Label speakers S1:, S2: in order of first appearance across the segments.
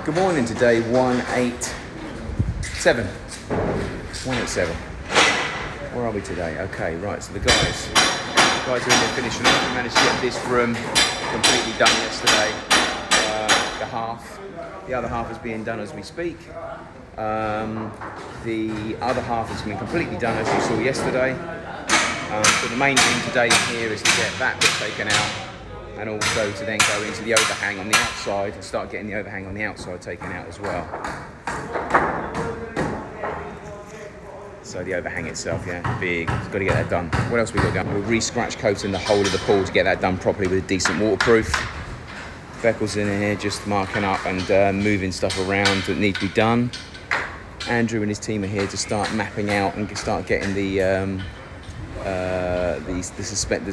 S1: Good morning, today 187. Where are we today? Okay, right, so the guys are in there finishing up. We managed to get this room completely done yesterday. The other half is being done as we speak. The other half has been completely done as you saw yesterday. So the main thing today here is to get that bit taken out, and also to then go into the overhang on the outside and start getting the overhang on the outside taken out as well. So the overhang itself, yeah, big. It's got to get that done. What else we got going? We're re-scratch coating the whole of the pool to get that done properly with decent waterproof. Beckle's in here just marking up and moving stuff around that needs to be done. Andrew and his team are here to start mapping out and start getting the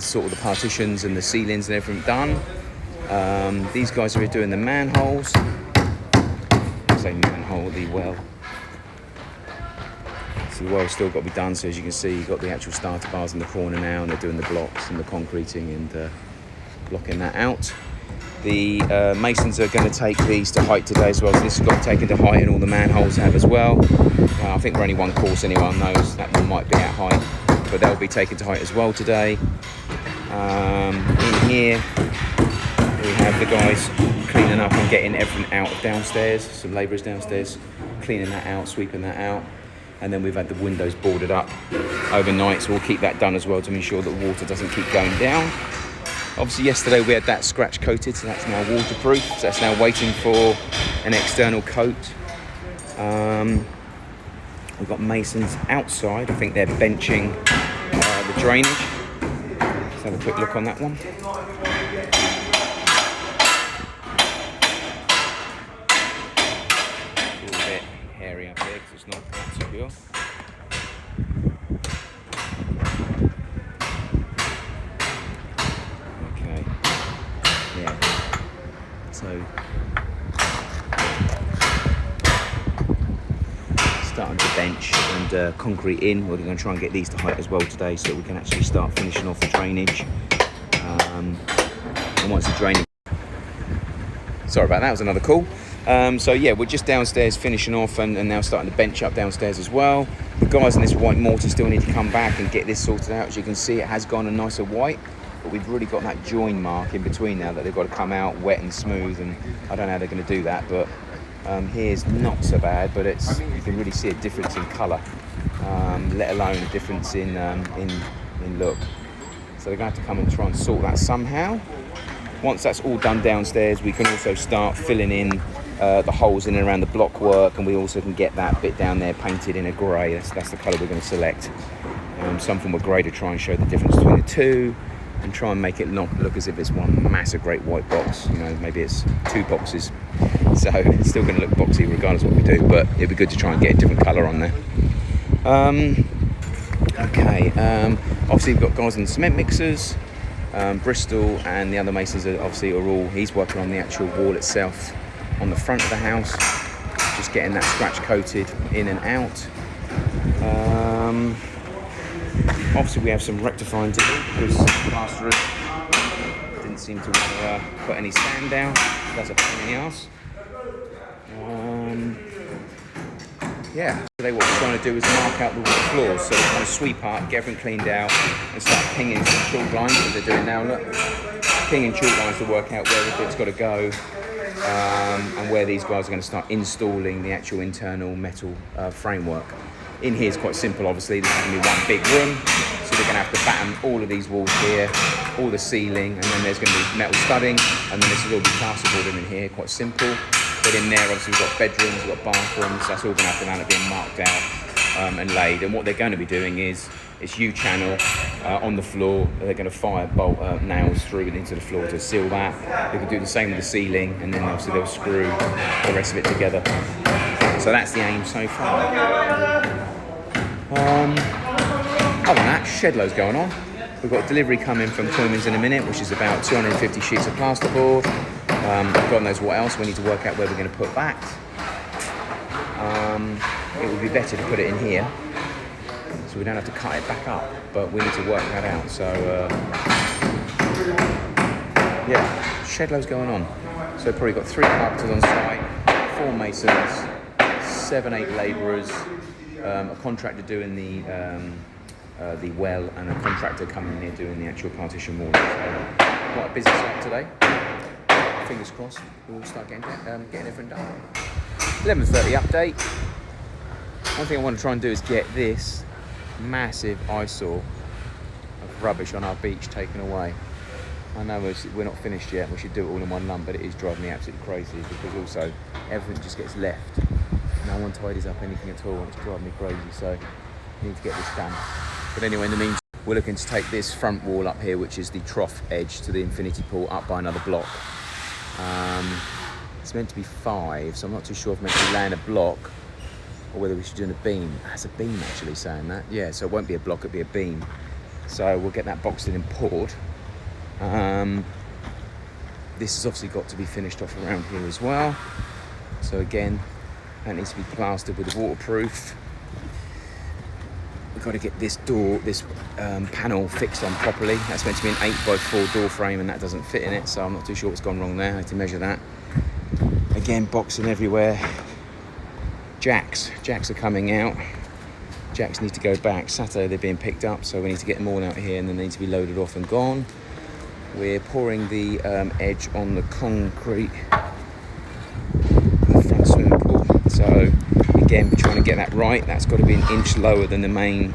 S1: sort of the partitions and the ceilings and everything done. These guys are here doing the manholes. I say manhole, the well. So the well's still got to be done. So as you can see, you've got the actual starter bars in the corner now, and they're doing the blocks and the concreting and blocking that out. The masons are going to take these to height today as well. So this has got taken to height, and all the manholes have as well. I think we're only one course, anyone knows that one might be at height, but they'll be taken to height as well today. In here we have the guys cleaning up and getting everything out of downstairs. Some labourers downstairs cleaning that out, sweeping that out, and then we've had the windows boarded up overnight, so we'll keep that done as well to ensure that water doesn't keep going down. Obviously yesterday we had that scratch coated, so that's now waterproof, so that's now waiting for an external coat. We've got masons outside. I think they're benching the drainage. Let's have a quick look on that one. It's a bit hairy up here because it's not secure. Okay. Yeah. So starting to bench and concrete in. We're going to try and get these to height as well today, so that we can actually start finishing off the drainage. And once the drainage... Sorry about that, was another call. So yeah, we're just downstairs finishing off and now starting to bench up downstairs as well. The guys in this white mortar still need to come back and get this sorted out. As you can see, it has gone a nicer white, but we've really got that join mark in between now that they've got to come out wet and smooth, and I don't know how they're going to do that, but here's not so bad, but it's, you can really see a difference in colour, let alone a difference in look. So they're going to have to come and try and sort that somehow. Once that's all done downstairs, we can also start filling in the holes in and around the block work, and we also can get that bit down there painted in a grey. That's the colour we're going to select. Something with grey to try and show the difference between the two, and try and make it not look as if it's one massive great white box. You know, maybe it's two boxes. So it's still going to look boxy regardless of what we do, but it'd be good to try and get a different colour on there. Obviously we've got guys on the cement mixers. Bristol and the other masons are all, he's working on the actual wall itself on the front of the house, just getting that scratch coated in and out. Obviously we have some rectifying to do because the plasterers didn't seem to want to put any sand down, so that's a pain in the arse. Yeah, today what we're trying to do is mark out the floors, so we're trying to sweep up, get everything cleaned out, and start pinging some chalk lines, as they're doing now. Look, pinging chalk lines to work out where everything's got to go, and where these guys are going to start installing the actual internal metal framework. In here is quite simple, obviously. This is going to be one big room, so they're going to have to batten all of these walls here, all the ceiling, and then there's going to be metal studding, and then this will all be plasterboard in here, quite simple. But in there, obviously, we've got bedrooms, we've got bathrooms, that's all going to have to end up being marked out and laid. And what they're going to be doing is U-channel on the floor. They're going to fire bolt nails through and into the floor to seal that. They can do the same with the ceiling, and then obviously they'll screw the rest of it together. So that's the aim so far. Other than that, shed loads going on. We've got delivery coming from Coleman's in a minute, which is about 250 sheets of plasterboard. God knows what else. We need to work out where we're going to put that. It would be better to put it in here, so we don't have to cut it back up, but we need to work that out. So yeah, shed loads going on. So probably got 3 carpenters on site, 4 masons, 7, 8 labourers, a contractor doing the well, and a contractor coming in here doing the actual partition wall. So, quite a busy site today. Fingers crossed we'll start getting everything done. 11:30 update. One thing I want to try and do is get this massive eyesore of rubbish on our beach taken away. I know we're not finished yet, we should do it all in one lump, but it is driving me absolutely crazy because also everything just gets left. No one tidies up anything at all, and it's driving me crazy, so I need to get this done. But anyway, in the meantime, we're looking to take this front wall up here, which is the trough edge to the infinity pool, up by another block. It's meant to be 5, so I'm not too sure if I'm meant to be laying a block or whether we should do a beam. That's a beam actually saying that. Yeah, so it won't be a block, it'll be a beam. So we'll get that boxed in and poured. This has obviously got to be finished off around here as well. So again, that needs to be plastered with waterproof. We've got to get this door, this panel fixed on properly. That's meant to be an 8x4 door frame, and that doesn't fit in it, so I'm not too sure what's gone wrong there. I had to measure that. Again, boxing everywhere. Jacks are coming out. Jacks need to go back. Saturday they're being picked up, so we need to get them all out here and then they need to be loaded off and gone. We're pouring the edge on the concrete, the front swimming pool. So again, we're trying to get that right. That's got to be an inch lower than the main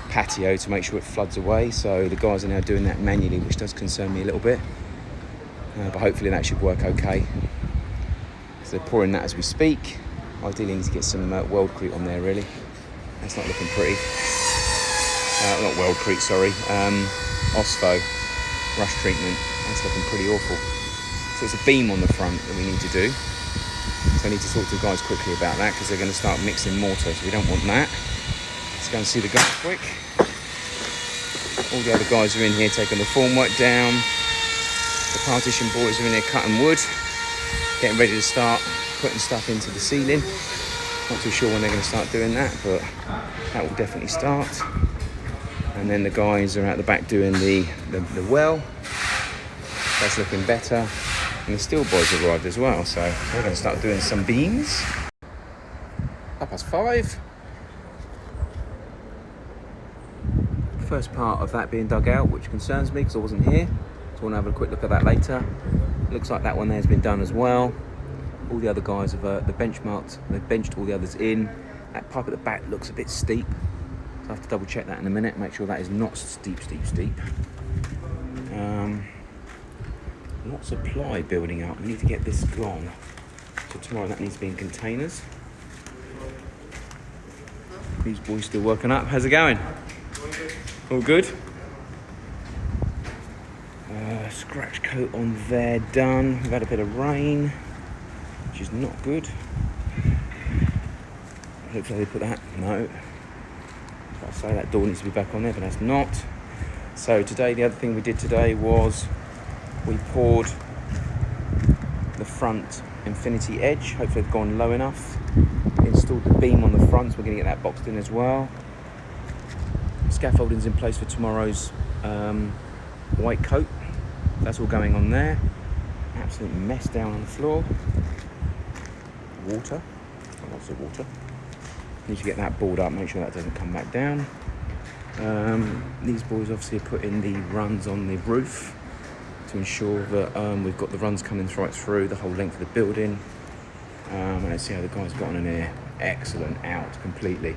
S1: patio to make sure it floods away. So the guys are now doing that manually, which does concern me a little bit. But hopefully that should work okay. So they're pouring that as we speak. Ideally need to get some weldcrete on there really. That's not looking pretty. Not weldcrete, sorry. Ospo. Rush treatment. That's looking pretty awful. So it's a beam on the front that we need to do. So I need to talk to the guys quickly about that because they're going to start mixing mortar, so we don't want that. Let's go and see the guys quick. All the other guys are in here taking the formwork down. The partition boys are in there cutting wood, getting ready to start putting stuff into the ceiling. Not too sure when they're going to start doing that, but that will definitely start. And then the guys are out the back doing the well. That's looking better. And the steel boys arrived as well, so they're going to start doing some beams. 5:30. First part of that being dug out, which concerns me because I wasn't here. So I want to have a quick look at that later. Looks like that one there has been done as well. All the other guys have they've benched all the others in. That pipe at the back looks a bit steep. So I have to double check that in a minute, make sure that is not steep. Lots of ply building up. We need to get this gone. So tomorrow that needs to be in containers. These boys still working up. How's it going? All good? Scratch coat on there done. We've had a bit of rain, which is not good. Hopefully they put that. No. I say that door needs to be back on there, but that's not. So today, the other thing we did today was we poured the front infinity edge. Hopefully they've gone low enough. Installed the beam on the front, so we're going to get that boxed in as well. Scaffolding's in place for tomorrow's white coat. That's all going on there. Absolute mess down on the floor. Water. Lots of water. Need to get that board up, make sure that doesn't come back down. These boys obviously are putting the runs on the roof to ensure that we've got the runs coming right through the whole length of the building. Let's see how the guys got on in here. Excellent, out completely.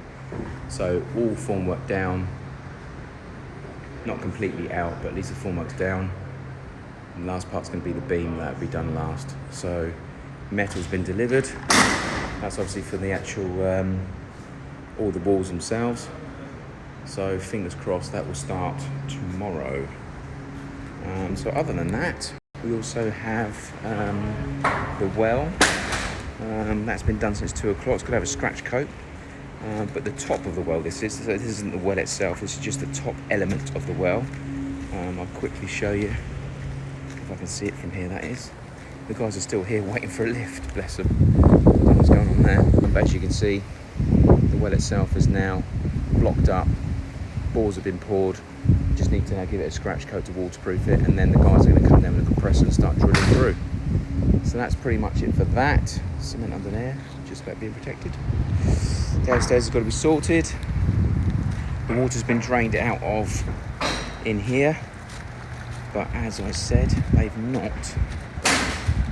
S1: So all formwork down. Not completely out, but at least the formwork's down. And the last part's going to be the beam, that'll be done last. So metal's been delivered. That's obviously for the actual all the walls themselves. So fingers crossed that will start tomorrow. So other than that, we also have the well. That's been done since 2 o'clock. It's going to have a scratch coat. But the top of the well, this isn't the well itself, this is just the top element of the well. I'll quickly show you, if I can see it from here, that is. The guys are still here waiting for a lift, bless them. I don't know what's going on there. But as you can see, the well itself is now blocked up. Bores have been poured. Just need to now give it a scratch coat to waterproof it, and then the guys are going to come down with a compressor and start drilling through. So that's pretty much it for that. Cement under there, just about being protected. Downstairs has got to be sorted. The water's been drained out of in here, but as I said, they've not,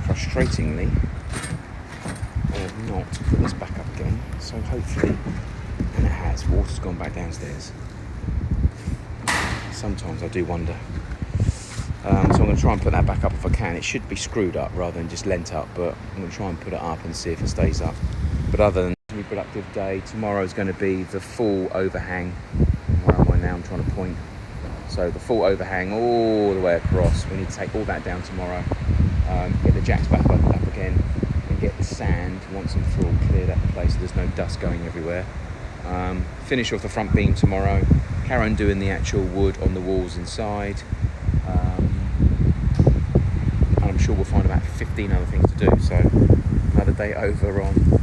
S1: frustratingly, they have not put this back up again. So hopefully, and it has, water's gone back downstairs. Sometimes I do wonder. So I'm going to try and put that back up if I can. It should be screwed up rather than just lent up, but I'm going to try and put it up and see if it stays up. But other than a productive day, tomorrow is going to be the full overhang. Where am I now? I'm trying to point. So the full overhang all the way across. We need to take all that down tomorrow, get the jacks back up again, and get the sand once and for all cleared out the place so there's no dust going everywhere. Finish off the front beam tomorrow. Carry on doing the actual wood on the walls inside. And I'm sure we'll find about 15 other things to do. So another day over on